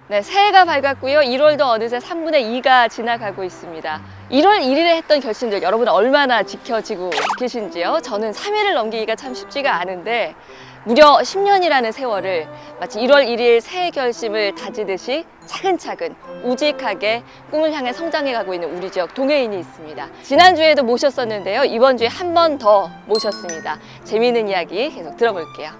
네, 새해가 밝았고요. 1월도 어느새 3분의 2가 지나가고 있습니다. 1월 1일에 했던 결심들 여러분 얼마나 지켜지고 계신지요? 저는 3일을 넘기기가 참 쉽지가 않은데 무려 10년이라는 세월을 마치 1월 1일 새해 결심을 다지듯이 차근차근 우직하게 꿈을 향해 성장해가고 있는 우리 지역 동해인이 있습니다. 지난주에도 모셨었는데요. 이번 주에 한 번 더 모셨습니다. 재미있는 이야기 계속 들어볼게요.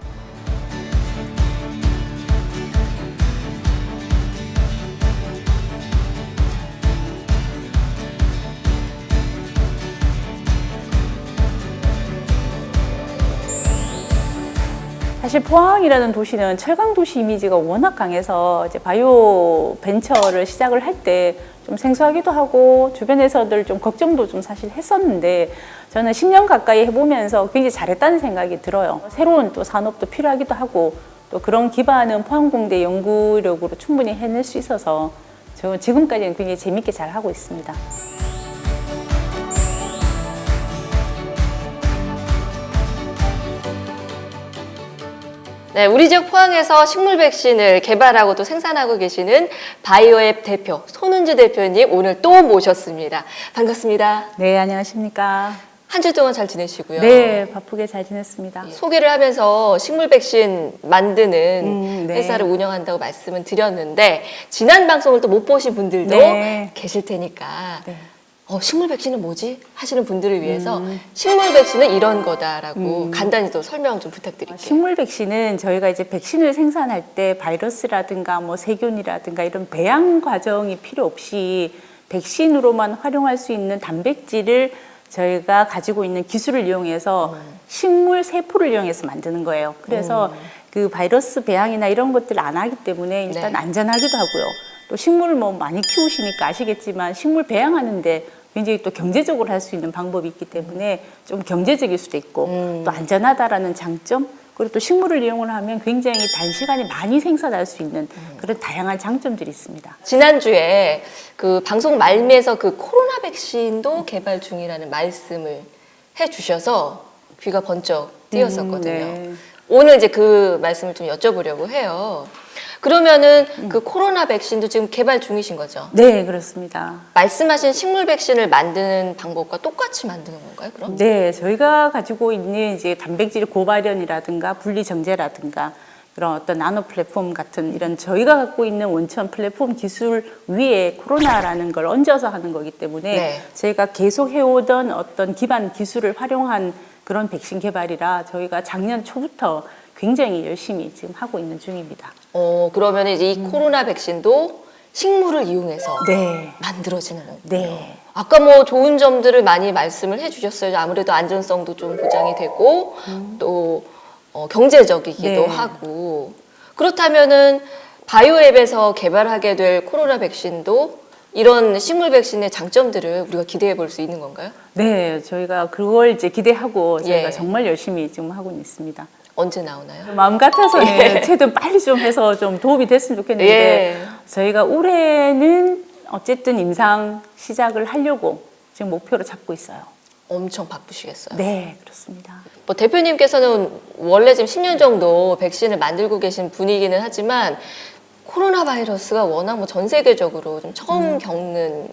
사실 포항이라는 도시는 철강 도시 이미지가 워낙 강해서 이제 바이오 벤처를 시작을 할 때 좀 생소하기도 하고 주변에서들 좀 걱정도 좀 사실 했었는데 저는 10년 가까이 해보면서 굉장히 잘했다는 생각이 들어요. 새로운 또 산업도 필요하기도 하고 또 그런 기반은 포항공대 연구력으로 충분히 해낼 수 있어서 저 지금까지는 굉장히 재밌게 잘 하고 있습니다. 네, 우리 지역 포항에서 식물 백신을 개발하고 또 생산하고 계시는 바이오앱 대표 손은주 대표님 오늘 또 모셨습니다. 반갑습니다. 네, 안녕하십니까. 한 주 동안 잘 지내시고요. 네, 바쁘게 잘 지냈습니다. 소개를 하면서 식물 백신 만드는 네. 회사를 운영한다고 말씀은 드렸는데 지난 방송을 또 못 보신 분들도 네. 계실 테니까 네. 식물 백신은 뭐지? 하시는 분들을 위해서 식물 백신은 이런 거다라고 간단히 또 설명 좀 부탁드릴게요. 식물 백신은 저희가 이제 백신을 생산할 때 바이러스라든가 뭐 세균이라든가 이런 배양 과정이 필요 없이 백신으로만 활용할 수 있는 단백질을 저희가 가지고 있는 기술을 이용해서 식물 세포를 이용해서 만드는 거예요. 그래서 그 바이러스 배양이나 이런 것들을 안 하기 때문에 일단 네. 안전하기도 하고요. 또 식물을 뭐 많이 키우시니까 아시겠지만 식물 배양하는데 굉장히 또 경제적으로 할 수 있는 방법이 있기 때문에 좀 경제적일 수도 있고 또 안전하다라는 장점 그리고 또 식물을 이용을 하면 굉장히 단시간에 많이 생산할 수 있는 그런 다양한 장점들이 있습니다. 지난주에 그 방송 말미에서 그 코로나 백신도 개발 중이라는 말씀을 해주셔서 귀가 번쩍 뜨였었거든요. 네. 오늘 이제 그 말씀을 좀 여쭤보려고 해요. 그러면은 그 코로나 백신도 지금 개발 중이신 거죠? 네, 그렇습니다. 말씀하신 식물 백신을 만드는 방법과 똑같이 만드는 건가요, 그럼? 네, 저희가 가지고 있는 이제 단백질 고발현이라든가 분리 정제라든가 그런 어떤 나노 플랫폼 같은 이런 저희가 갖고 있는 원천 플랫폼 기술 위에 코로나라는 걸 얹어서 하는 거기 때문에 네. 저희가 계속 해오던 어떤 기반 기술을 활용한 그런 백신 개발이라 저희가 작년 초부터 굉장히 열심히 지금 하고 있는 중입니다. 그러면 이제 이 코로나 백신도 식물을 이용해서 네. 만들어지는 거군요. 네. 아까 뭐 좋은 점들을 많이 말씀을 해주셨어요. 아무래도 안전성도 좀 보장이 되고 또 경제적이기도 네. 하고 그렇다면은 바이오앱에서 개발하게 될 코로나 백신도 이런 식물 백신의 장점들을 우리가 기대해 볼 수 있는 건가요? 네, 저희가 그걸 이제 기대하고 저희가 예. 정말 열심히 지금 하고 있습니다. 언제 나오나요? 마음 같아서는 최대한 빨리 좀 해서 좀 도움이 됐으면 좋겠는데 예. 저희가 올해는 어쨌든 임상 시작을 하려고 지금 목표로 잡고 있어요. 엄청 바쁘시겠어요. 네, 그렇습니다. 뭐 대표님께서는 원래 지금 10년 정도 백신을 만들고 계신 분이기는 하지만 코로나 바이러스가 워낙 뭐 전 세계적으로 좀 처음 겪는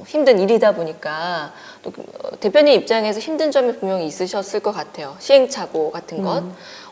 힘든 일이다 보니까 또 대표님 입장에서 힘든 점이 분명히 있으셨을 것 같아요. 시행착오 같은 것.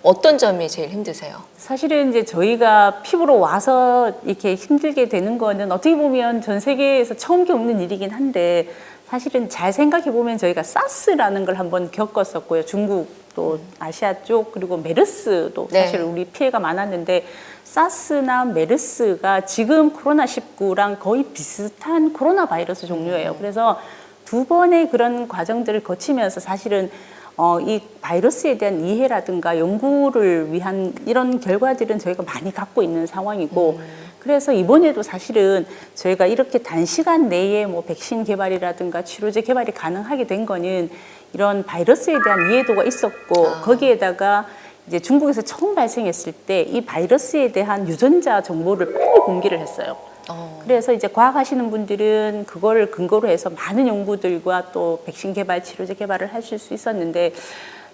어떤 점이 제일 힘드세요? 사실은 이제 저희가 피부로 와서 이렇게 힘들게 되는 거는 어떻게 보면 전 세계에서 처음 겪는 일이긴 한데 사실은 잘 생각해 보면 저희가 사스라는 걸 한번 겪었었고요. 중국 또 아시아 쪽 그리고 메르스도 네. 사실 우리 피해가 많았는데 사스나 메르스가 지금 코로나19랑 거의 비슷한 코로나 바이러스 종류예요. 그래서 두 번의 그런 과정들을 거치면서 사실은 이 바이러스에 대한 이해라든가 연구를 위한 이런 결과들은 저희가 많이 갖고 있는 상황이고 그래서 이번에도 사실은 저희가 이렇게 단시간 내에 뭐 백신 개발이라든가 치료제 개발이 가능하게 된 거는 이런 바이러스에 대한 이해도가 있었고 거기에다가 이제 중국에서 처음 발생했을 때 이 바이러스에 대한 유전자 정보를 빨리 공개를 했어요. 그래서 이제 과학하시는 분들은 그거를 근거로 해서 많은 연구들과 또 백신 개발, 치료제 개발을 하실 수 있었는데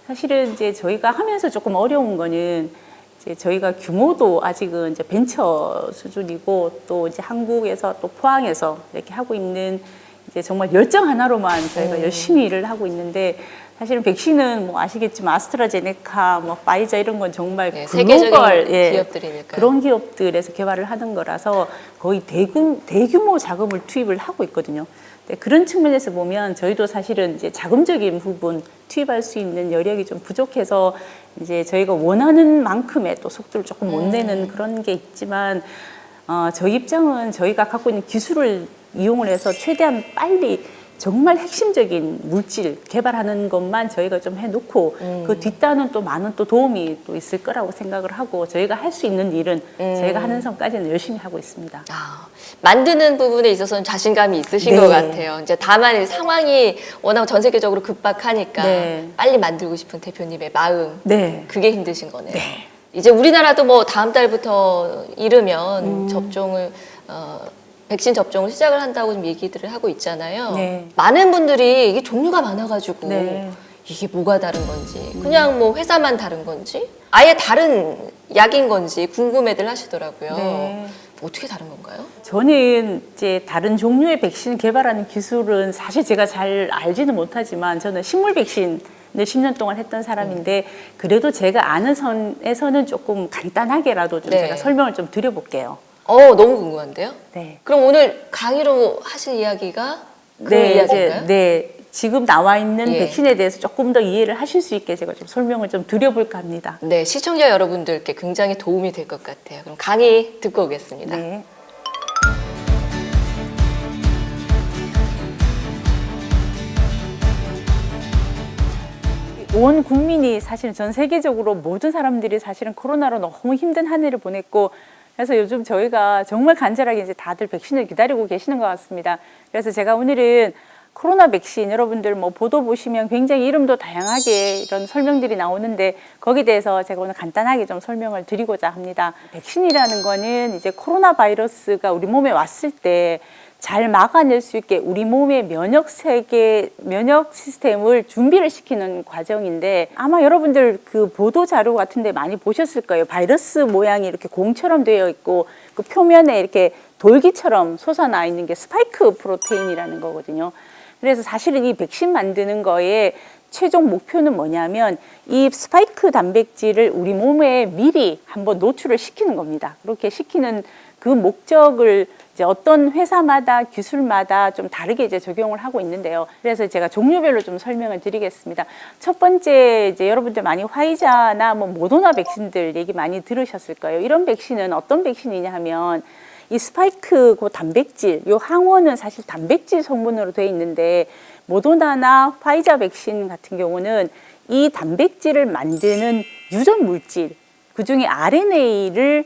사실은 이제 저희가 하면서 조금 어려운 거는 이제 저희가 규모도 아직은 이제 벤처 수준이고 또 이제 한국에서 또 포항에서 이렇게 하고 있는 이제 정말 열정 하나로만 저희가 열심히 일을 하고 있는데 사실은 백신은 뭐 아시겠지만 아스트라제네카, 뭐 파이자 이런 건 정말 네, 글로벌 세계적인 기업들이니까 그런 기업들에서 개발을 하는 거라서 거의 대규모 자금을 투입을 하고 있거든요. 네, 그런 측면에서 보면 저희도 사실은 이제 자금적인 부분 투입할 수 있는 여력이 좀 부족해서 이제 저희가 원하는 만큼의 또 속도를 조금 못 내는 그런 게 있지만 저희 입장은 저희가 갖고 있는 기술을 이용을 해서 최대한 빨리 정말 핵심적인 물질 개발하는 것만 저희가 좀 해놓고 그 뒷단은 또 많은 또 도움이 또 있을 거라고 생각을 하고 저희가 할 수 있는 일은 저희가 하는 선까지는 열심히 하고 있습니다. 만드는 부분에 있어서는 자신감이 있으신 네. 것 같아요. 이제 다만 상황이 워낙 전 세계적으로 급박하니까 네. 빨리 만들고 싶은 대표님의 마음, 네. 그게 힘드신 거네요. 이제 우리나라도 뭐 다음 달부터 이르면 접종을 백신 접종을 시작을 한다고 좀 얘기들을 하고 있잖아요. 네. 많은 분들이 이게 종류가 많아가지고 네. 이게 뭐가 다른 건지, 그냥 뭐 회사만 다른 건지, 아예 다른 약인 건지 궁금해들 하시더라고요. 네. 어떻게 다른 건가요? 저는 이제 다른 종류의 백신 개발하는 기술은 사실 제가 잘 알지는 못하지만 저는 식물 백신을 10년 동안 했던 사람인데 그래도 제가 아는 선에서는 조금 간단하게라도 좀 네. 제가 설명을 좀 드려볼게요. 너무 궁금한데요? 네. 그럼 오늘 강의로 하실 이야기가 그 이야기인가요? 네. 지금 나와 있는 예. 백신에 대해서 조금 더 이해를 하실 수 있게 제가 좀 설명을 좀 드려볼까 합니다. 네, 시청자 여러분들께 굉장히 도움이 될 것 같아요. 그럼 강의 듣고 오겠습니다. 네. 온 국민이 사실 전 세계적으로 모든 사람들이 사실은 코로나로 너무 힘든 한 해를 보냈고 그래서 요즘 저희가 정말 간절하게 이제 다들 백신을 기다리고 계시는 것 같습니다. 그래서 제가 오늘은 코로나 백신 여러분들 뭐 보도 보시면 굉장히 이름도 다양하게 이런 설명들이 나오는데 거기에 대해서 제가 오늘 간단하게 좀 설명을 드리고자 합니다. 백신이라는 거는 이제 코로나 바이러스가 우리 몸에 왔을 때 잘 막아낼 수 있게 우리 몸의 면역 시스템을 준비를 시키는 과정인데 아마 여러분들 그 보도 자료 같은 데 많이 보셨을 거예요. 바이러스 모양이 이렇게 공처럼 되어 있고 그 표면에 이렇게 돌기처럼 솟아나 있는 게 스파이크 프로테인이라는 거거든요. 그래서 사실은 이 백신 만드는 거에 최종 목표는 뭐냐면 이 스파이크 단백질을 우리 몸에 미리 한번 노출을 시키는 겁니다. 그렇게 시키는 그 목적을 이제 어떤 회사마다 기술마다 좀 다르게 이제 적용을 하고 있는데요. 그래서 제가 종류별로 좀 설명을 드리겠습니다. 첫 번째 이제 여러분들 많이 화이자나 뭐 모더나 백신들 얘기 많이 들으셨을 거예요. 이런 백신은 어떤 백신이냐 하면 이 스파이크 그 단백질, 요 항원은 사실 단백질 성분으로 되어 있는데 모더나나 화이자 백신 같은 경우는 이 단백질을 만드는 유전 물질, 그중에 RNA를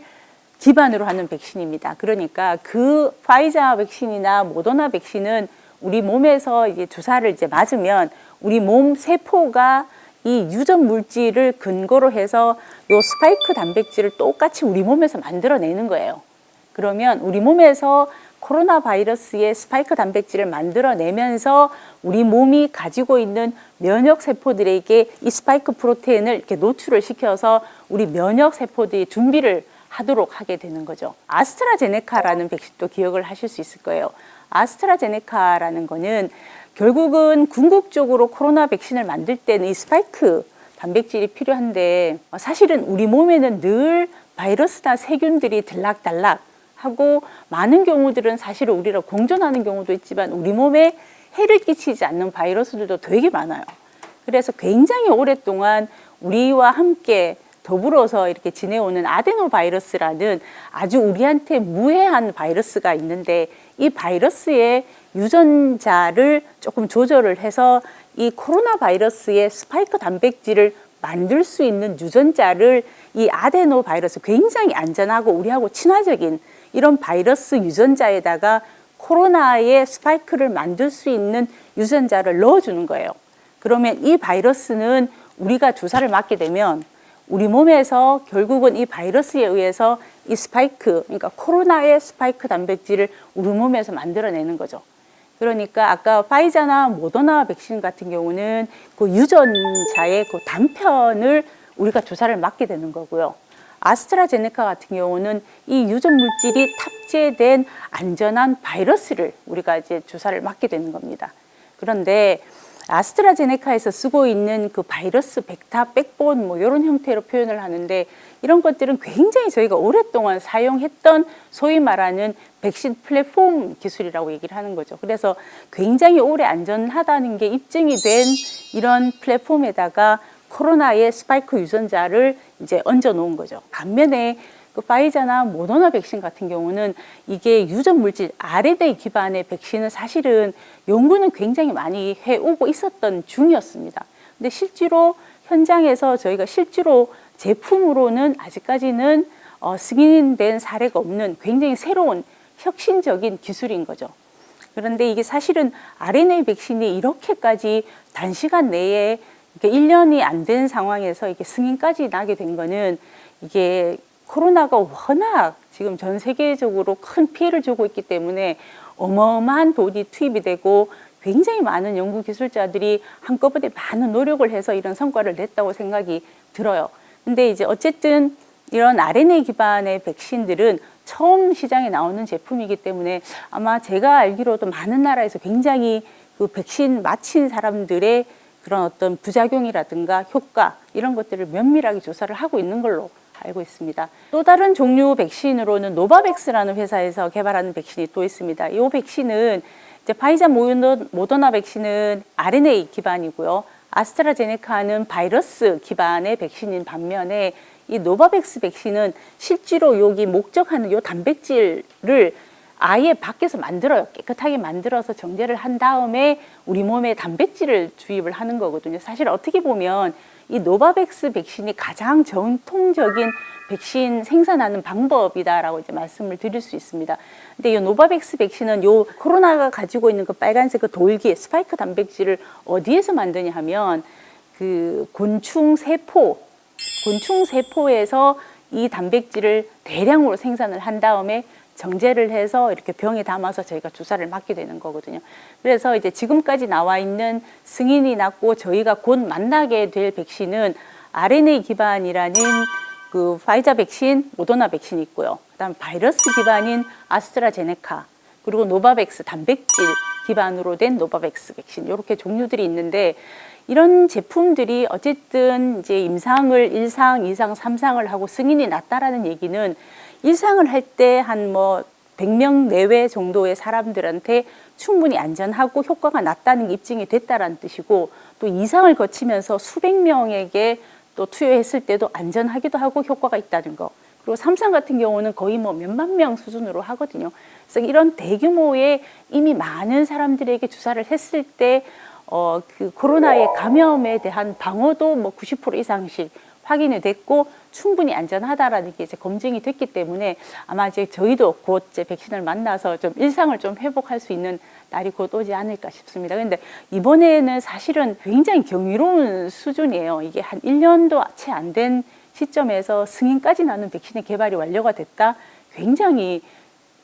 기반으로 하는 백신입니다. 그러니까 그 파이자 백신이나 모더나 백신은 우리 몸에서 이제 주사를 이제 맞으면 우리 몸 세포가 이 유전 물질을 근거로 해서 요 스파이크 단백질을 똑같이 우리 몸에서 만들어내는 거예요. 그러면 우리 몸에서 코로나 바이러스의 스파이크 단백질을 만들어내면서 우리 몸이 가지고 있는 면역 세포들에게 이 스파이크 프로테인을 이렇게 노출을 시켜서 우리 면역 세포들이 준비를 하도록 하게 되는 거죠. 아스트라제네카라는 백신도 기억을 하실 수 있을 거예요. 아스트라제네카라는 거는 결국은 궁극적으로 코로나 백신을 만들 때는 이 스파이크 단백질이 필요한데 사실은 우리 몸에는 늘 바이러스나 세균들이 들락달락 하고 많은 경우들은 사실은 우리랑 공존하는 경우도 있지만 우리 몸에 해를 끼치지 않는 바이러스들도 되게 많아요. 그래서 굉장히 오랫동안 우리와 함께 더불어서 이렇게 지내오는 아데노바이러스라는 아주 우리한테 무해한 바이러스가 있는데 이 바이러스의 유전자를 조금 조절을 해서 이 코로나 바이러스의 스파이크 단백질을 만들 수 있는 유전자를 이 아데노바이러스 굉장히 안전하고 우리하고 친화적인 이런 바이러스 유전자에다가 코로나의 스파이크를 만들 수 있는 유전자를 넣어주는 거예요. 그러면 이 바이러스는 우리가 주사를 맞게 되면 우리 몸에서 결국은 이 바이러스에 의해서 이 스파이크, 그러니까 코로나의 스파이크 단백질을 우리 몸에서 만들어내는 거죠. 그러니까 아까 파이자나 모더나 백신 같은 경우는 그 유전자의 그 단편을 우리가 주사를 맞게 되는 거고요. 아스트라제네카 같은 경우는 이 유전 물질이 탑재된 안전한 바이러스를 우리가 이제 주사를 맞게 되는 겁니다. 그런데 아스트라제네카에서 쓰고 있는 그 바이러스 벡터 백본 뭐 이런 형태로 표현을 하는데 이런 것들은 굉장히 저희가 오랫동안 사용했던 소위 말하는 백신 플랫폼 기술이라고 얘기를 하는 거죠. 그래서 굉장히 오래 안전하다는 게 입증이 된 이런 플랫폼에다가 코로나의 스파이크 유전자를 이제 얹어 놓은 거죠. 반면에 그 파이자나 모더나 백신 같은 경우는 이게 유전 물질 RNA 기반의 백신은 사실은 연구는 굉장히 많이 해오고 있었던 중이었습니다. 근데 실제로 현장에서 저희가 실제로 제품으로는 아직까지는 승인된 사례가 없는 굉장히 새로운 혁신적인 기술인 거죠. 그런데 이게 사실은 RNA 백신이 이렇게까지 단시간 내에 1년이 안 된 상황에서 이게 승인까지 나게 된 거는 이게 코로나가 워낙 지금 전 세계적으로 큰 피해를 주고 있기 때문에 어마어마한 돈이 투입이 되고 굉장히 많은 연구 기술자들이 한꺼번에 많은 노력을 해서 이런 성과를 냈다고 생각이 들어요. 근데 이제 어쨌든 이런 RNA 기반의 백신들은 처음 시장에 나오는 제품이기 때문에 아마 제가 알기로도 많은 나라에서 굉장히 그 백신 맞힌 사람들의 그런 어떤 부작용이라든가 효과 이런 것들을 면밀하게 조사를 하고 있는 걸로 알고 있습니다. 또 다른 종류 백신으로는 노바백스라는 회사에서 개발하는 백신이 또 있습니다. 이 백신은 이제 파이자 모더나 백신은 RNA 기반이고요. 아스트라제네카는 바이러스 기반의 백신인 반면에 이 노바백스 백신은 실제로 여기 목적하는 요 단백질을 아예 밖에서 만들어요. 깨끗하게 만들어서 정제를 한 다음에 우리 몸에 단백질을 주입을 하는 거거든요. 사실 어떻게 보면 이 노바백스 백신이 가장 전통적인 백신 생산하는 방법이다라고 이제 말씀을 드릴 수 있습니다. 근데 이 노바백스 백신은 요 코로나가 가지고 있는 그 빨간색 그 돌기 스파이크 단백질을 어디에서 만드냐 하면 그 곤충 세포에서 이 단백질을 대량으로 생산을 한 다음에 정제를 해서 이렇게 병에 담아서 저희가 주사를 맞게 되는 거거든요. 그래서 이제 지금까지 나와 있는 승인이 났고 저희가 곧 만나게 될 백신은 RNA 기반이라는 그 파이자 백신, 모더나 백신이 있고요. 그다음 바이러스 기반인 아스트라제네카, 그리고 노바백스 단백질 기반으로 된 노바백스 백신 이렇게 종류들이 있는데 이런 제품들이 어쨌든 이제 임상을 1상, 2상, 3상을 하고 승인이 났다라는 얘기는 1상을 할 때 한 뭐 100명 내외 정도의 사람들한테 충분히 안전하고 효과가 났다는 게 입증이 됐다라는 뜻이고 또 2상을 거치면서 수백 명에게 또 투여했을 때도 안전하기도 하고 효과가 있다는 거. 그리고 3상 같은 경우는 거의 뭐 몇만 명 수준으로 하거든요. 그래서 이런 대규모의 이미 많은 사람들에게 주사를 했을 때 그 코로나의 감염에 대한 방어도 뭐 90% 이상씩 확인이 됐고 충분히 안전하다라는 게 이제 검증이 됐기 때문에 아마 이제 저희도 곧 이제 백신을 만나서 좀 일상을 좀 회복할 수 있는 날이 곧 오지 않을까 싶습니다. 그런데 이번에는 사실은 굉장히 경이로운 수준이에요. 이게 한 1년도 채 안 된 시점에서 승인까지 나는 백신의 개발이 완료가 됐다. 굉장히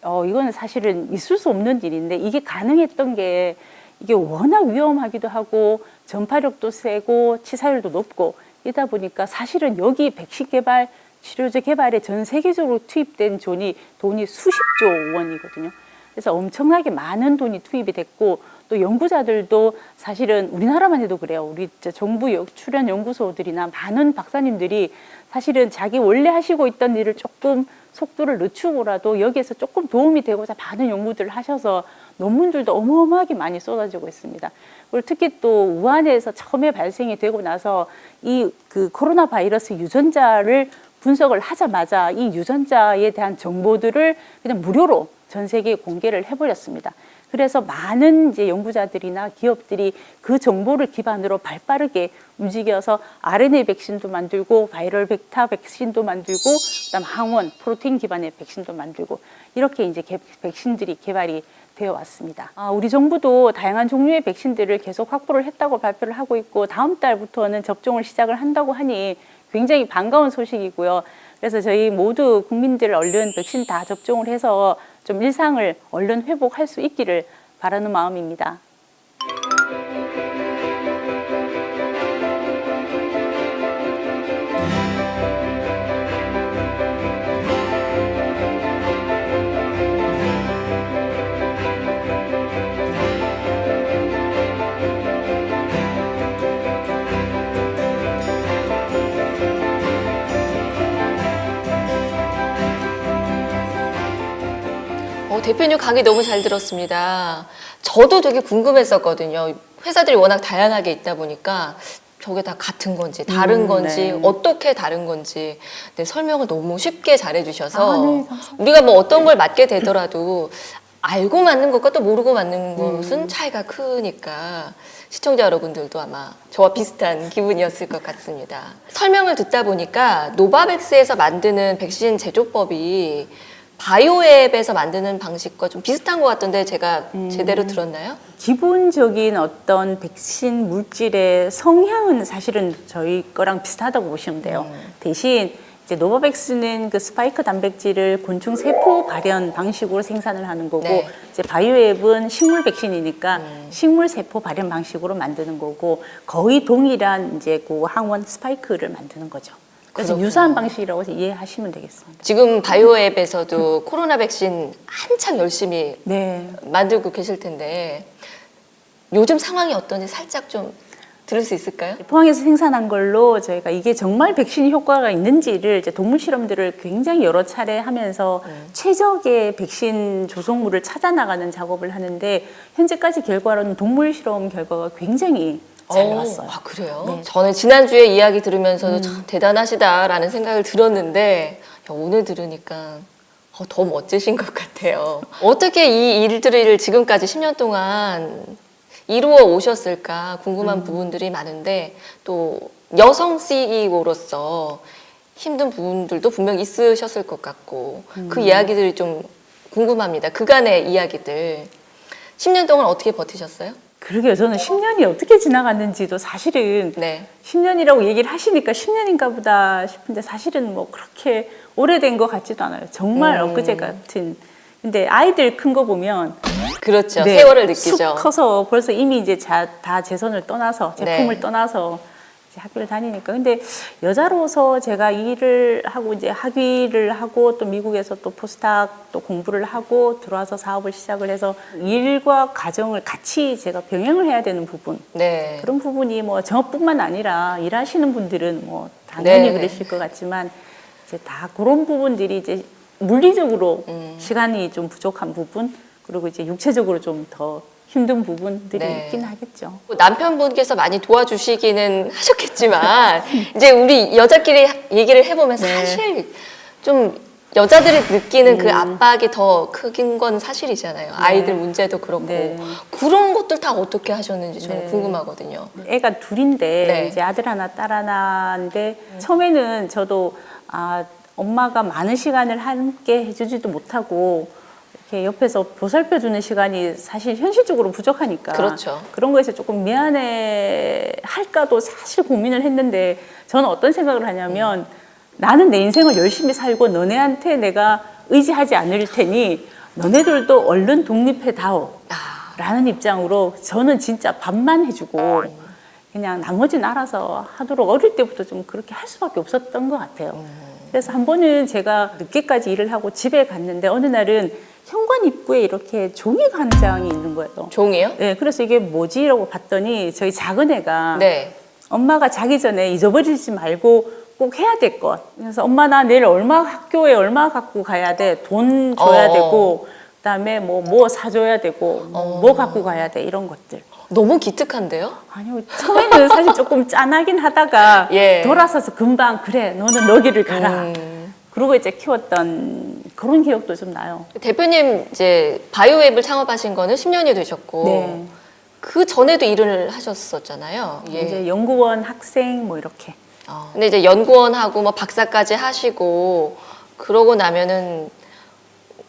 이거는 사실은 있을 수 없는 일인데 이게 가능했던 게 이게 워낙 위험하기도 하고 전파력도 세고 치사율도 높고 이다 보니까 사실은 여기 백신 개발, 치료제 개발에 전 세계적으로 투입된 돈이 수십조 원이거든요. 그래서 엄청나게 많은 돈이 투입이 됐고 또 연구자들도 사실은 우리나라만 해도 그래요. 우리 정부 출연 연구소들이나 많은 박사님들이 사실은 자기 원래 하시고 있던 일을 조금 속도를 늦추고라도 여기에서 조금 도움이 되고자 많은 연구들을 하셔서 논문들도 어마어마하게 많이 쏟아지고 있습니다. 그리고 특히 또 우한에서 처음에 발생이 되고 나서 이 그 코로나 바이러스 유전자를 분석을 하자마자 이 유전자에 대한 정보들을 그냥 무료로 전 세계에 공개를 해버렸습니다. 그래서 많은 이제 연구자들이나 기업들이 그 정보를 기반으로 발빠르게 움직여서 RNA 백신도 만들고 바이럴 벡터 백신도 만들고 그다음 항원 프로테인 기반의 백신도 만들고 이렇게 이제 백신들이 개발이 되어 왔습니다. 우리 정부도 다양한 종류의 백신들을 계속 확보를 했다고 발표를 하고 있고 다음 달부터는 접종을 시작을 한다고 하니 굉장히 반가운 소식이고요. 그래서 저희 모두 국민들 얼른 백신 다 접종을 해서 좀 일상을 얼른 회복할 수 있기를 바라는 마음입니다. 대표님 강의 너무 잘 들었습니다. 저도 되게 궁금했었거든요. 회사들이 워낙 다양하게 있다 보니까 저게 다 같은 건지 다른 건지 네. 어떻게 다른 건지 네, 설명을 너무 쉽게 잘해주셔서 네, 감사합니다. 우리가 뭐 어떤 걸 맡게 되더라도 알고 맞는 것과 또 모르고 맞는 것은 차이가 크니까 시청자 여러분들도 아마 저와 비슷한 기분이었을 것 같습니다. 설명을 듣다 보니까 노바백스에서 만드는 백신 제조법이 바이오앱에서 만드는 방식과 좀 비슷한 것 같던데 제가 제대로 들었나요? 기본적인 어떤 백신 물질의 성향은 사실은 저희 거랑 비슷하다고 보시면 돼요. 대신 이제 노바백스는 그 스파이크 단백질을 곤충 세포 발현 방식으로 생산을 하는 거고, 네. 이제 바이오앱은 식물 백신이니까 식물 세포 발현 방식으로 만드는 거고, 거의 동일한 이제 그 항원 스파이크를 만드는 거죠. 그래서 그렇구나. 유사한 방식이라고 해서 이해하시면 되겠습니다. 지금 바이오앱에서도 코로나 백신 한창 열심히 네. 만들고 계실 텐데 요즘 상황이 어떤지 살짝 좀 들을 수 있을까요? 포항에서 생산한 걸로 저희가 이게 정말 백신 효과가 있는지를 이제 동물 실험들을 굉장히 여러 차례 하면서 최적의 백신 조성물을 찾아 나가는 작업을 하는데, 현재까지 결과로는 동물 실험 결과가 굉장히 잘 나왔어요. 아, 그래요? 네. 저는 지난주에 이야기 들으면서도 참 대단하시다라는 생각을 들었는데 야, 오늘 들으니까 더 멋지신 것 같아요. 어떻게 이 일들을 지금까지 10년 동안 이루어 오셨을까 궁금한 부분들이 많은데 또 여성 CEO로서 힘든 부분들도 분명 있으셨을 것 같고 그 이야기들이 좀 궁금합니다. 그간의 이야기들. 10년 동안 어떻게 버티셨어요? 그러게요. 저는 10년이 어떻게 지나갔는지도 사실은 네. 10년이라고 얘기를 하시니까 10년인가 보다 싶은데, 사실은 뭐 그렇게 오래된 것 같지도 않아요. 정말 엊그제 같은. 근데 아이들 큰 거 보면 그렇죠. 네, 세월을 느끼죠. 쑥 커서 벌써 이미 이제 다 재선을 떠나서 제품을 네. 떠나서 이제 학교를 다니니까. 근데 여자로서 제가 일을 하고 이제 학위를 하고 또 미국에서 또 포스닥 또 공부를 하고 들어와서 사업을 시작을 해서 일과 가정을 같이 제가 병행을 해야 되는 부분, 네. 그런 부분이 뭐 저뿐만 아니라 일하시는 분들은 뭐 당연히 네. 그러실 것 같지만 이제 다 그런 부분들이 이제 물리적으로 시간이 좀 부족한 부분, 그리고 이제 육체적으로 좀 더 힘든 부분들이 네. 있긴 하겠죠. 남편분께서 많이 도와주시기는 하셨겠지만 이제 우리 여자끼리 얘기를 해보면 네. 사실 좀 여자들이 느끼는 그 압박이 더 크긴 건 사실이잖아요. 아이들 문제도 그렇고 네. 그런 것들 다 어떻게 하셨는지 저는 네. 궁금하거든요. 애가 둘인데 네. 이제 아들 하나 딸 하나인데 처음에는 저도 엄마가 많은 시간을 함께 해주지도 못하고 이렇게 옆에서 보살펴주는 시간이 사실 현실적으로 부족하니까 그렇죠. 그런 거에서 조금 미안해 할까도 사실 고민을 했는데, 저는 어떤 생각을 하냐면 나는 내 인생을 열심히 살고 너네한테 내가 의지하지 않을 테니 너네들도 얼른 독립해다오 라는 입장으로 저는 진짜 밥만 해주고 그냥 나머지는 알아서 하도록 어릴 때부터 좀 그렇게 할 수밖에 없었던 것 같아요. 그래서 한 번은 제가 늦게까지 일을 하고 집에 갔는데 어느 날은 현관 입구에 이렇게 종이가 한 장이 있는 거예요. 종이요? 네, 그래서 이게 뭐지라고 봤더니 저희 작은 애가 네. 엄마가 자기 전에 잊어버리지 말고 꼭 해야 될 것. 그래서 엄마 나 내일 학교에 얼마 갖고 가야 돼. 돈 줘야 되고 그다음에 뭐 사줘야 되고 뭐 갖고 가야 돼, 이런 것들. 너무 기특한데요? 아니요, 처음에는 사실 조금 짠하긴 하다가 예. 돌아서서 금방 그래 너는 너기를 가라 그러고 이제 키웠던 그런 기억도 좀 나요. 대표님 이제 바이오앱을 창업하신 거는 10년이 되셨고 네. 그 전에도 일을 하셨었잖아요. 예. 이제 연구원 학생 뭐 이렇게. 근데 이제 연구원하고 뭐 박사까지 하시고 그러고 나면은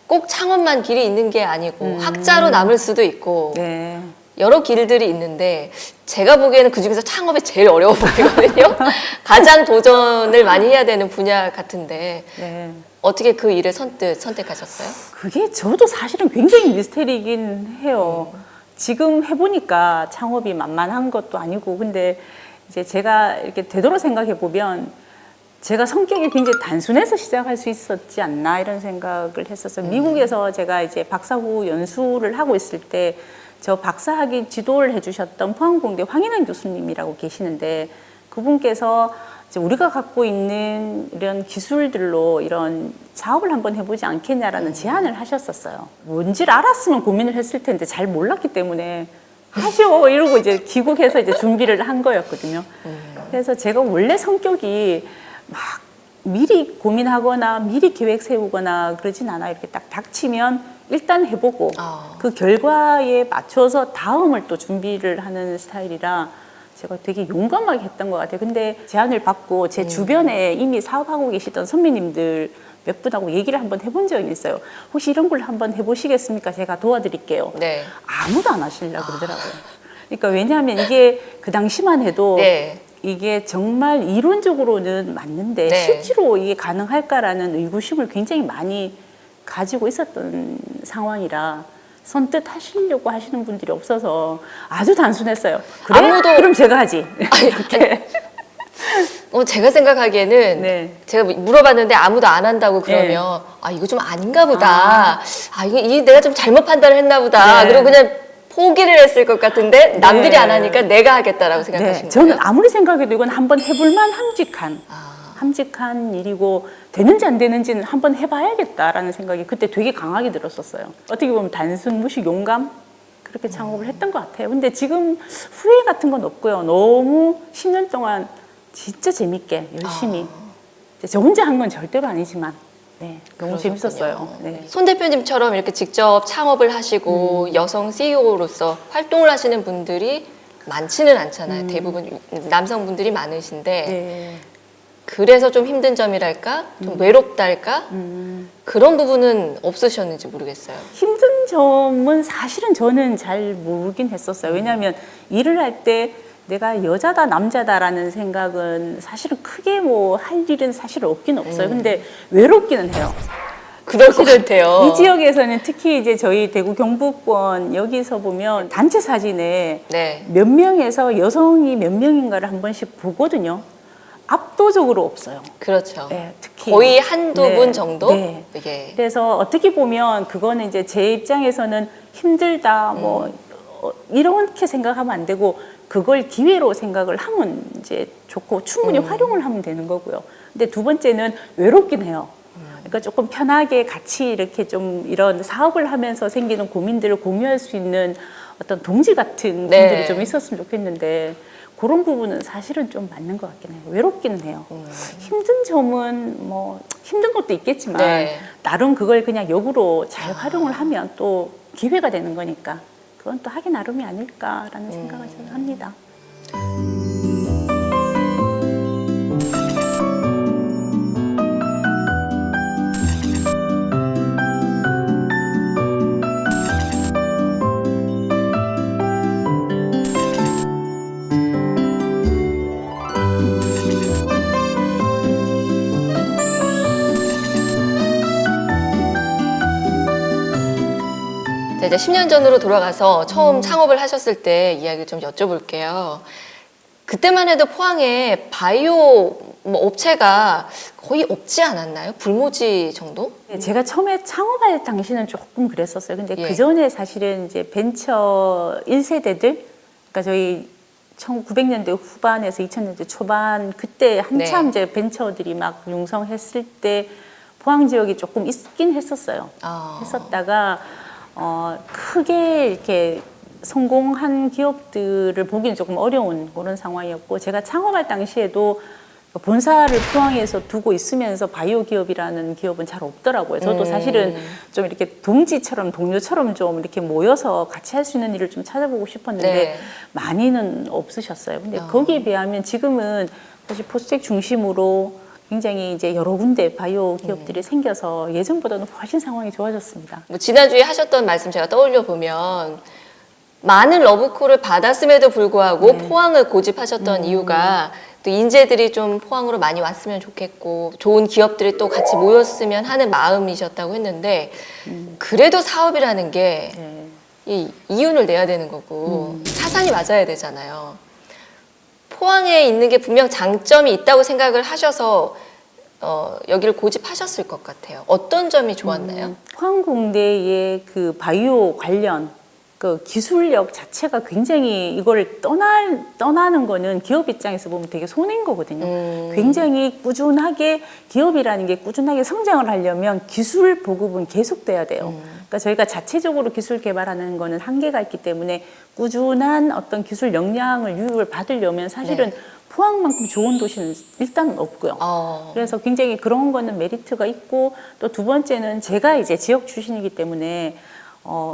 꼭 창업만 길이 있는 게 아니고 학자로 남을 수도 있고 네. 여러 길들이 있는데 제가 보기에는 그중에서 창업이 제일 어려워 보이거든요. 가장 도전을 많이 해야 되는 분야 같은데 네. 어떻게 그 일을 선택하셨어요? 그게 저도 사실은 굉장히 미스테리이긴 해요. 지금 해보니까 창업이 만만한 것도 아니고, 근데 이제 제가 이렇게 되돌아 생각해 보면 제가 성격이 굉장히 단순해서 시작할 수 있었지 않나 이런 생각을 했었어요. 미국에서 제가 이제 박사후 연수를 하고 있을 때 저 박사학위 지도를 해주셨던 포항공대 황인환 교수님이라고 계시는데, 그분께서 이제 우리가 갖고 있는 이런 기술들로 이런 사업을 한번 해보지 않겠냐라는 제안을 하셨었어요. 뭔지를 알았으면 고민을 했을 텐데 잘 몰랐기 때문에 하시오 이러고 이제 귀국해서 이제 준비를 한 거였거든요. 그래서 제가 원래 성격이 막 미리 고민하거나 미리 계획 세우거나 그러진 않아요. 이렇게 딱 닥치면 일단 해보고 그 결과에 맞춰서 다음을 또 준비를 하는 스타일이라 제가 되게 용감하게 했던 것 같아요. 근데 제안을 받고 제 주변에 이미 사업하고 계시던 선배님들 몇 분하고 얘기를 한번 해본 적이 있어요. 혹시 이런 걸 한번 해보시겠습니까? 제가 도와드릴게요. 네. 아무도 안 하시려고 그러더라고요. 그러니까 왜냐하면 이게 그 당시만 해도 네. 이게 정말 이론적으로는 맞는데 네. 실제로 이게 가능할까라는 의구심을 굉장히 많이 가지고 있었던 상황이라 선뜻 하시려고 하시는 분들이 없어서 아주 단순했어요. 그래? 아무도- 그럼 제가 하지. 이렇게. 제가 생각하기에는 네. 제가 물어봤는데 아무도 안 한다고 그러면 아 이거 좀 아닌가 보다. 이게 내가 좀 잘못 판단을 했나 보다. 네. 그리고 그냥 포기를 했을 것 같은데 남들이 네. 안 하니까 내가 하겠다라고 네, 생각하신 저는 거예요? 아무리 생각해도 이건 한번 해볼만 함직한 일이고 되는지 안 되는지는 한번 해봐야겠다라는 생각이 그때 되게 강하게 들었었어요. 어떻게 보면 단순 무식 용감 그렇게 창업을 했던 것 같아요. 근데 지금 후회 같은 건 없고요. 너무 10년 동안 진짜 재밌게 열심히 저 혼자 한 건 절대로 아니지만 네, 너무 재밌었어요. 네. 손 대표님처럼 이렇게 직접 창업을 하시고 여성 CEO로서 활동을 하시는 분들이 많지는 않잖아요. 대부분 남성분들이 많으신데 네. 그래서 좀 힘든 점이랄까? 좀 외롭달까? 그런 부분은 없으셨는지 모르겠어요. 힘든 점은 사실은 저는 잘 모르긴 했었어요. 왜냐하면 일을 할 때 내가 여자다 남자다라는 생각은 사실은 크게 뭐 할 일은 사실 없긴 없어요. 근데 외롭기는 해요. 그럴 것 같아요. 이 지역에서는 특히 이제 저희 대구 경북권 여기서 보면 단체 사진에 네. 몇 명에서 여성이 몇 명인가를 한 번씩 보거든요. 압도적으로 없어요. 그렇죠. 네, 특히 거의 한두 네, 분 정도? 네. 예. 그래서 어떻게 보면 그거는 이제 제 입장에서는 힘들다 뭐 이렇게 생각하면 안 되고 그걸 기회로 생각을 하면 이제 좋고 충분히 활용을 하면 되는 거고요. 근데 두 번째는 외롭긴 해요. 그러니까 조금 편하게 같이 이렇게 좀 이런 사업을 하면서 생기는 고민들을 공유할 수 있는 어떤 동지 같은 네. 분들이 좀 있었으면 좋겠는데 그런 부분은 사실은 좀 맞는 것 같긴 해요. 외롭기는 해요. 힘든 점은 뭐 힘든 것도 있겠지만 네. 나름 그걸 그냥 역으로 잘 활용을 하면 또 기회가 되는 거니까 그건 또 하기 나름이 아닐까라는 생각을 저는 합니다. 자, 이제 10년 전으로 돌아가서 처음 창업을 하셨을 때 이야기를 좀 여쭤볼게요. 그때만 해도 포항에 바이오 뭐 업체가 거의 없지 않았나요? 불모지 정도? 제가 처음에 창업할 당시는 조금 그랬었어요. 근데 예. 그 전에 사실은 이제 벤처 1세대들, 그러니까 저희 1900년대 후반에서 2000년대 초반 그때 한참 네. 이제 벤처들이 막 융성했을 때 포항 지역이 조금 있긴 했었어요. 했었다가 크게 이렇게 성공한 기업들을 보기는 조금 어려운 그런 상황이었고 제가 창업할 당시에도 본사를 포항에서 두고 있으면서 바이오 기업이라는 기업은 잘 없더라고요. 저도 사실은 좀 이렇게 동지처럼 동료처럼 좀 이렇게 모여서 같이 할 수 있는 일을 좀 찾아보고 싶었는데 네. 많이는 없으셨어요. 근데 거기에 비하면 지금은 사실 포스텍 중심으로 굉장히 이제 여러 군데 바이오 기업들이 생겨서 예전보다는 훨씬 상황이 좋아졌습니다. 뭐 지난주에 하셨던 말씀 제가 떠올려 보면 많은 러브콜을 받았음에도 불구하고 포항을 고집하셨던 이유가 또 인재들이 좀 포항으로 많이 왔으면 좋겠고 좋은 기업들이 또 같이 모였으면 하는 마음이셨다고 했는데 그래도 사업이라는 게 이 이윤을 내야 되는 거고 사산이 맞아야 되잖아요. 포항에 있는 게 분명 장점이 있다고 생각을 하셔서 여기를 고집하셨을 것 같아요. 어떤 점이 좋았나요? 포항공대의 그 바이오 관련 그 기술력 자체가 굉장히 이걸 떠나는 거는 기업 입장에서 보면 되게 손해인 거거든요. 굉장히 꾸준하게 기업이라는 게 꾸준하게 성장을 하려면 기술 보급은 계속돼야 돼요. 그러니까 저희가 자체적으로 기술 개발하는 거는 한계가 있기 때문에 꾸준한 어떤 기술 역량을 유입을 받으려면 사실은 포항만큼 좋은 도시는 일단 없고요. 그래서 굉장히 그런 거는 메리트가 있고 또 두 번째는 제가 이제 지역 출신이기 때문에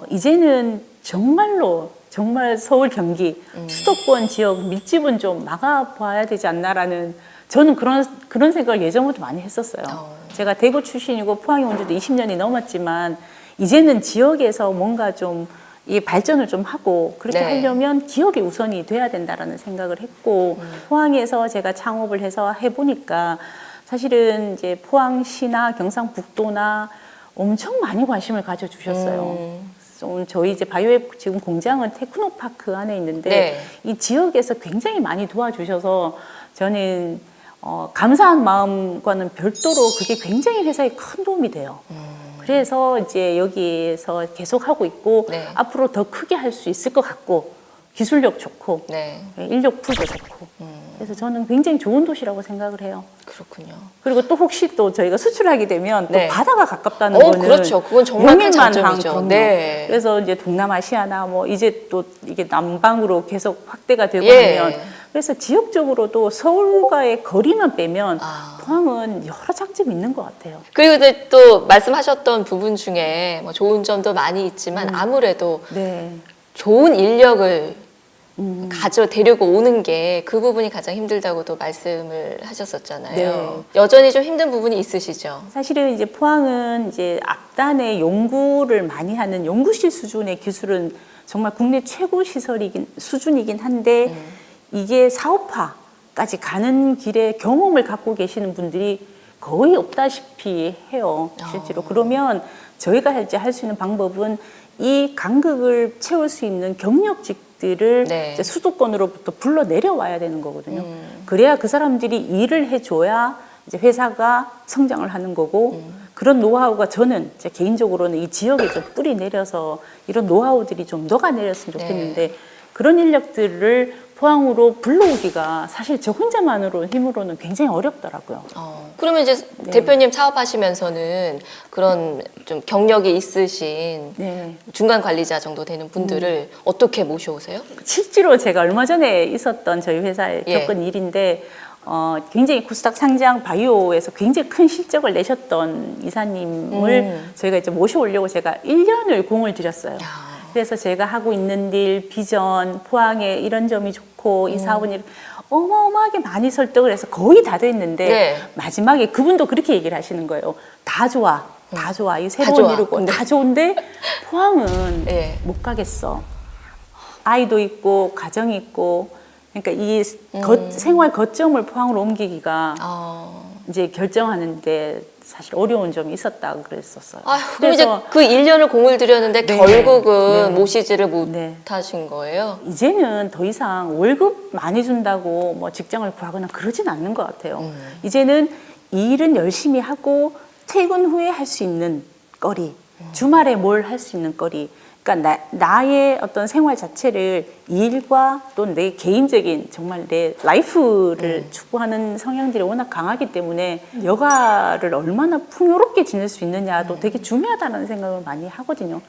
이제는 정말 서울 경기 수도권 지역 밀집은 좀 막아봐야 되지 않나라는 저는 그런 생각을 예전부터 많이 했었어요. 제가 대구 출신이고 포항에 온 지도 20년이 넘었지만 이제는 지역에서 뭔가 좀 이 발전을 좀 하고 그렇게 하려면 기업이 우선이 돼야 된다라는 생각을 했고 포항에서 제가 창업을 해서 해보니까 사실은 이제 포항시나 경상북도나 엄청 많이 관심을 가져주셨어요. 저희 이제 바이오앱 지금 공장은 테크노파크 안에 있는데 이 지역에서 굉장히 많이 도와주셔서 저는 감사한 마음과는 별도로 그게 굉장히 회사에 큰 도움이 돼요. 그래서 이제 여기에서 계속 하고 있고 앞으로 더 크게 할 수 있을 것 같고 기술력 좋고 인력 풀도 좋고 그래서 저는 굉장히 좋은 도시라고 생각을 해요. 그렇군요. 그리고 또 혹시 또 저희가 수출하게 되면 또 바다가 가깝다는 거는 그렇죠. 그건 정말 큰 장점이죠. 그래서 이제 동남아시아나 뭐 이제 또 이게 남방으로 계속 확대가 되고 하면 그래서 지역적으로도 서울과의 거리만 빼면 포항은 여러 장점이 있는 것 같아요. 그리고 이제 또 말씀하셨던 부분 중에 뭐 좋은 점도 많이 있지만 아무래도 좋은 인력을 데리고 오는 게 그 부분이 가장 힘들다고도 말씀을 하셨었잖아요. 여전히 좀 힘든 부분이 있으시죠? 사실은 이제 포항은 이제 앞단에 연구를 많이 하는 연구실 수준의 기술은 정말 국내 최고 수준이긴 한데 이게 사업화까지 가는 길에 경험을 갖고 계시는 분들이 거의 없다시피 해요. 실제로. 그러면 저희가 할 수 있는 방법은 이 간극을 채울 수 있는 경력직들을 이제 수도권으로부터 불러 내려와야 되는 거거든요. 그래야 그 사람들이 일을 해줘야 이제 회사가 성장을 하는 거고 그런 노하우가 저는 제 개인적으로는 이 지역에 좀 뿌리 내려서 이런 노하우들이 좀 녹아내렸으면 좋겠는데 그런 인력들을 포항으로 불러오기가 사실 저 혼자만으로 힘으로는 굉장히 어렵더라고요. 그러면 이제 대표님 사업하시면서는 그런 좀 경력이 있으신 중간 관리자 정도 되는 분들을 어떻게 모셔오세요? 실제로 제가 얼마 전에 있었던 저희 회사에 겪은 일인데 굉장히 코스닥 상장 바이오에서 굉장히 큰 실적을 내셨던 이사님을 저희가 이제 모셔오려고 제가 1년을 공을 들였어요. 그래서 제가 하고 있는 일, 비전, 포항에 이런 점이 좋고 이 사업은 어마어마하게 많이 설득을 해서 거의 다 됐는데 마지막에 그분도 그렇게 얘기를 하시는 거예요. 다 좋아. 다 좋아. 이 새로운 일이고 다 좋은데 포항은 못 가겠어. 아이도 있고 가정이 있고 그러니까 이 생활 거점을 포항으로 옮기기가 이제 결정하는데 사실 어려운 점이 있었다고 그랬었어요. 그럼 이제 그 1년을 공을 들였는데 결국은 모시지를 못하신 거예요? 이제는 더 이상 월급 많이 준다고 뭐 직장을 구하거나 그러진 않는 것 같아요. 이제는 일은 열심히 하고 퇴근 후에 할 수 있는 거리, 주말에 뭘 할 수 있는 거리. 그러니까 나의 어떤 생활 자체를 일과 또 내 개인적인 정말 내 라이프를 추구하는 성향들이 워낙 강하기 때문에 여가를 얼마나 풍요롭게 지낼 수 있느냐도 되게 중요하다는 생각을 많이 하거든요.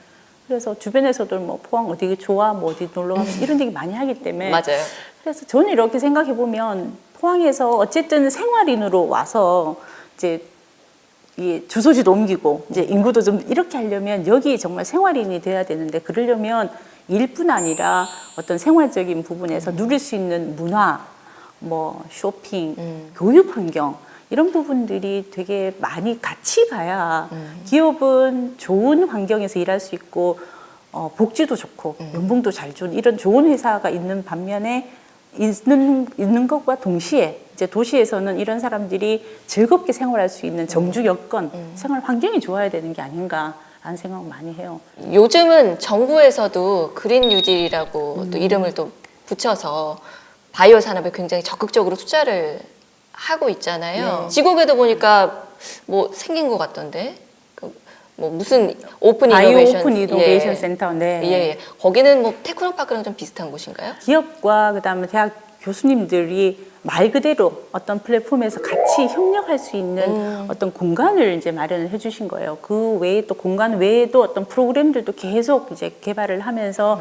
그래서 주변에서도 뭐 포항 어디 좋아, 뭐 어디 놀러 가면 이런 얘기 많이 하기 때문에 맞아요. 그래서 저는 이렇게 생각해 보면 포항에서 어쨌든 생활인으로 와서 이제 이 주소지도 옮기고 이제 인구도 좀 이렇게 하려면 여기 정말 생활인이 돼야 되는데 그러려면 일뿐 아니라 어떤 생활적인 부분에서 누릴 수 있는 문화, 뭐 쇼핑, 교육 환경 이런 부분들이 되게 많이 같이 가야 기업은 좋은 환경에서 일할 수 있고 복지도 좋고 연봉도 잘 주는 이런 좋은 회사가 있는 반면에 있는 것과 동시에 이제 도시에서는 이런 사람들이 즐겁게 생활할 수 있는 정주 여건, 생활 환경이 좋아야 되는 게 아닌가라는 생각을 많이 해요. 요즘은 정부에서도 그린 뉴딜이라고 또 이름을 또 붙여서 바이오 산업에 굉장히 적극적으로 투자를 하고 있잖아요. 지국에도 보니까 뭐 생긴 것 같던데 뭐 무슨 오픈 바이오 이노베이션 오픈 이노베이션 센터. 네. 예. 거기는 뭐 테크노파크랑 좀 비슷한 곳인가요? 기업과 그다음에 대학 교수님들이 말 그대로 어떤 플랫폼에서 같이 협력할 수 있는 어떤 공간을 이제 마련을 해주신 거예요. 그 외에 또 공간 외에도 어떤 프로그램들도 계속 이제 개발을 하면서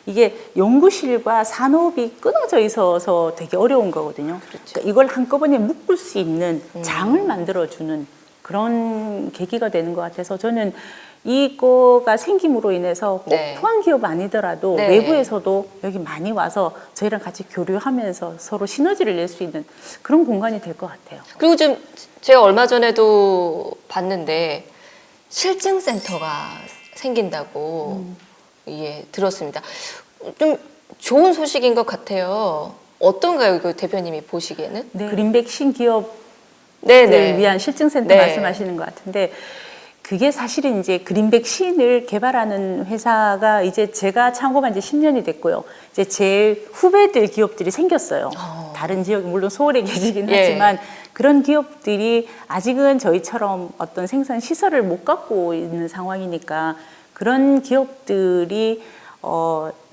이게 연구실과 산업이 끊어져 있어서 되게 어려운 거거든요. 그러니까 이걸 한꺼번에 묶을 수 있는 장을 만들어주는 그런 계기가 되는 것 같아서 저는 이거가 생김으로 인해서 꼭 네. 포항 기업 아니더라도 네. 외부에서도 여기 많이 와서 저희랑 같이 교류하면서 서로 시너지를 낼 수 있는 그런 공간이 될 것 같아요. 그리고 좀 제가 얼마 전에도 봤는데 실증센터가 생긴다고 예, 들었습니다. 좀 좋은 소식인 것 같아요. 어떤가요, 그 대표님이 보시기에는? 네. 그린백 신기업을 네네. 위한 실증센터 네. 말씀하시는 것 같은데 그게 사실은 이제 그린백신을 개발하는 회사가 이제 제가 창업한 지 10년이 됐고요. 이제 제 후배들 기업들이 생겼어요. 다른 지역, 물론 서울에 계시긴 예. 하지만 그런 기업들이 아직은 저희처럼 어떤 생산 시설을 못 갖고 있는 상황이니까 그런 기업들이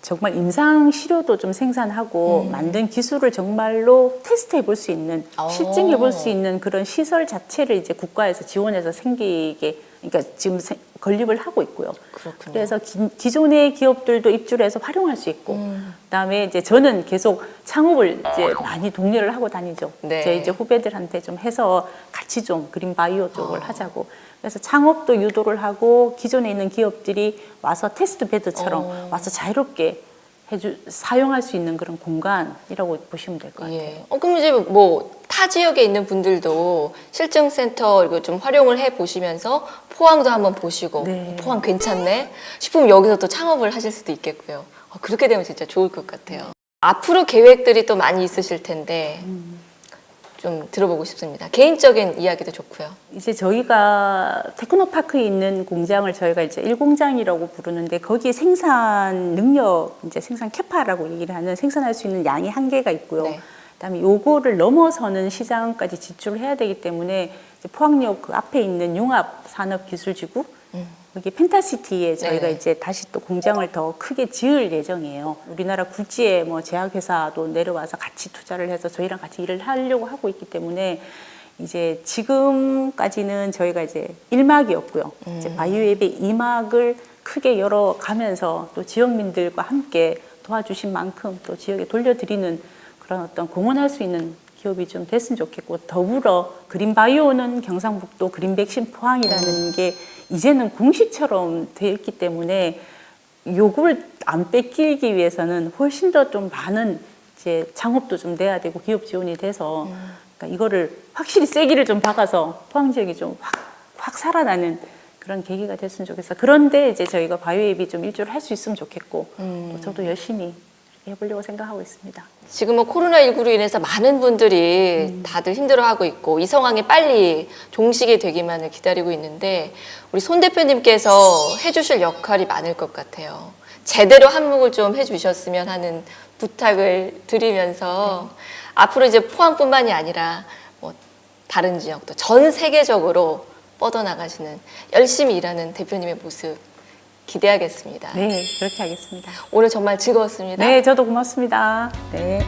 정말 임상 시료도 좀 생산하고 만든 기술을 정말로 테스트해 볼 수 있는, 실증해 볼 수 있는 그런 시설 자체를 이제 국가에서 지원해서 생기게, 그러니까 지금 건립을 하고 있고요. 그렇군요. 그래서 기존의 기업들도 입주를 해서 활용할 수 있고, 그다음에 이제 저는 계속 창업을 이제 많이 독려를 하고 다니죠. 네. 제 이제 후배들한테 좀 해서 같이 좀 그린 바이오 쪽을 하자고. 그래서 창업도 유도를 하고 기존에 있는 기업들이 와서 테스트 베드처럼 와서 자유롭게 사용할 수 있는 그런 공간이라고 보시면 될 것 같아요. 예. 그럼 이제 뭐 타 지역에 있는 분들도 실증센터 이거 좀 활용을 해 보시면서 포항도 한번 보시고 네. 포항 괜찮네 싶으면 여기서 또 창업을 하실 수도 있겠고요. 그렇게 되면 진짜 좋을 것 같아요. 앞으로 계획들이 또 많이 있으실 텐데 좀 들어보고 싶습니다. 개인적인 이야기도 좋고요. 이제 저희가 테크노파크에 있는 공장을 저희가 이제 1공장이라고 부르는데 거기에 생산 능력, 이제 생산 캐파라고 얘기를 하는 생산할 수 있는 양이 한계가 있고요. 네. 그다음에 요거를 넘어서는 시장까지 진출을 해야 되기 때문에 이제 포항역 그 앞에 있는 융합산업기술지구 여기 펜타시티에 저희가 네네. 이제 다시 또 공장을 더 크게 지을 예정이에요. 우리나라 굴지의 뭐 제약회사도 내려와서 같이 투자를 해서 저희랑 같이 일을 하려고 하고 있기 때문에 이제 지금까지는 저희가 이제 1막이었고요. 이제 바이오앱의 2막을 크게 열어가면서 또 지역민들과 함께 도와주신 만큼 또 지역에 돌려드리는 그런 어떤 공헌할 수 있는 기업이 좀 됐으면 좋겠고 더불어 그린바이오는 경상북도 그린백신 포항이라는 게 이제는 공식처럼 되어 있기 때문에 요걸 안 뺏기기 위해서는 훨씬 더 좀 많은 이제 창업도 좀 돼야 되고 기업 지원이 돼서 그러니까 이거를 확실히 세기를 좀 박아서 포항 지역이 좀 확 살아나는 그런 계기가 됐으면 좋겠어요. 그런데 이제 저희가 바이오앱이 좀 일조를 할 수 있으면 좋겠고 저도 열심히 해보려고 생각하고 있습니다. 지금 뭐 코로나19로 인해서 많은 분들이 다들 힘들어하고 있고 이 상황이 빨리 종식이 되기만을 기다리고 있는데 우리 손 대표님께서 해주실 역할이 많을 것 같아요. 제대로 한몫을 좀 해주셨으면 하는 부탁을 드리면서 앞으로 이제 포항뿐만이 아니라 뭐 다른 지역도 전 세계적으로 뻗어나가시는 열심히 일하는 대표님의 모습 기대하겠습니다. 네, 그렇게 하겠습니다. 오늘 정말 즐거웠습니다. 네, 저도 고맙습니다. 네.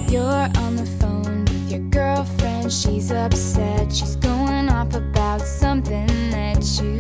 You're on the phone with your girlfriend. She's upset. She's going off about something that you